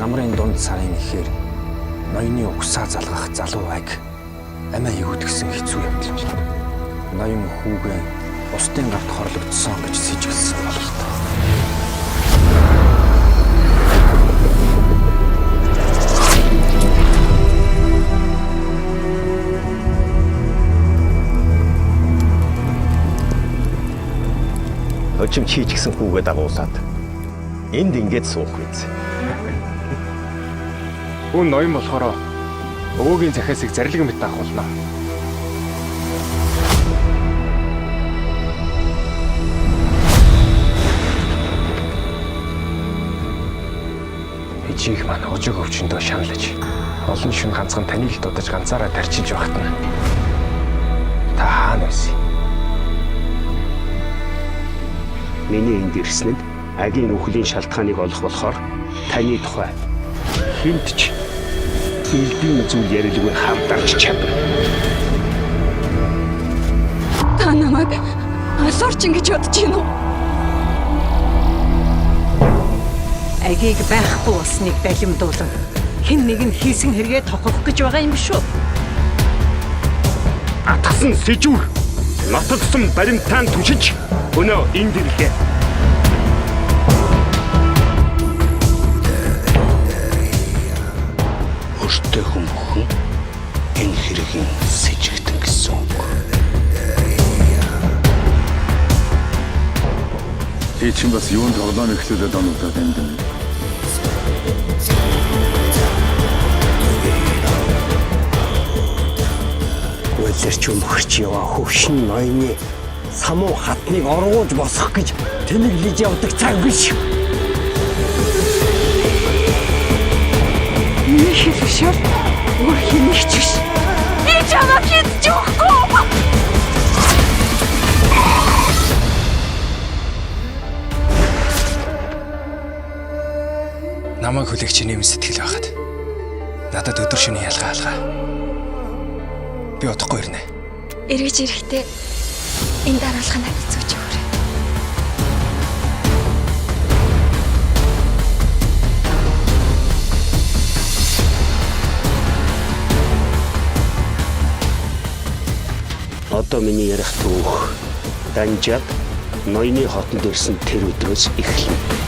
намрын дунд сарын ихээр ноёны угсаа залгах залуу аг амиа ивдгсэн хэцүү явдал болов. Ноён хүүгээ бусдын гарт хорлогдсон гэж сэжгэлсэн бололтой. Өчим чи ч гэсэн хүүгээ дагуулад энд ингэж суух биз. Хүн ноён болохоор өвөөгийн захиасыг зарлиг мэт авах болно. Ичийг маань хожиг өвчнөдөө шаналж олон шин ганцхан таныг л дудаж ганцаараа тарчилж байхад нь та хаана байсан? Миний энд ирсэнд агийн үхлийн шалтгааныг олох болохоор таны тухай хинт ч элбийн зүйл ярилгүй хамтарч чадна. Та намайг алуурчин гэж бодож байна уу? Агийг байхгүй болсныг далимдуулан хэн нэг нь хийсэн хэрэгээ тохох гэж байгаа юм биш үү? Атгсан сэжүүр нотогсон баримтаан түшиж өнөө энд ирлээ. Өртөө хүмүүхэн энэ хэргийн сэжигтэн гэсэн үг. Чи чинь бас юунд тоглоом эхлүүлээд оногдоод энэ юм. Өөлөрч өмхөрч яваа хөвшин ноёны самуу хатныг оргуулж босгох гэж тэнэглэж явдаг цаг биш. Их хэвшэр өөр хинэгч биш. Би чамаа хийж өгөхгүй. Намайг хүлээгч нэм сэтгэл байхад надад өдөр шөнийн ялгаа алгаа. Би удахгүй ирнэ. Эргэж ирэхдээ энэ дараалах надад зүүж өгөөрэй. Одоо миний ярих түүх данжаад ноёны хотонд ирсэн тэр өдрөөс эхэлнэ.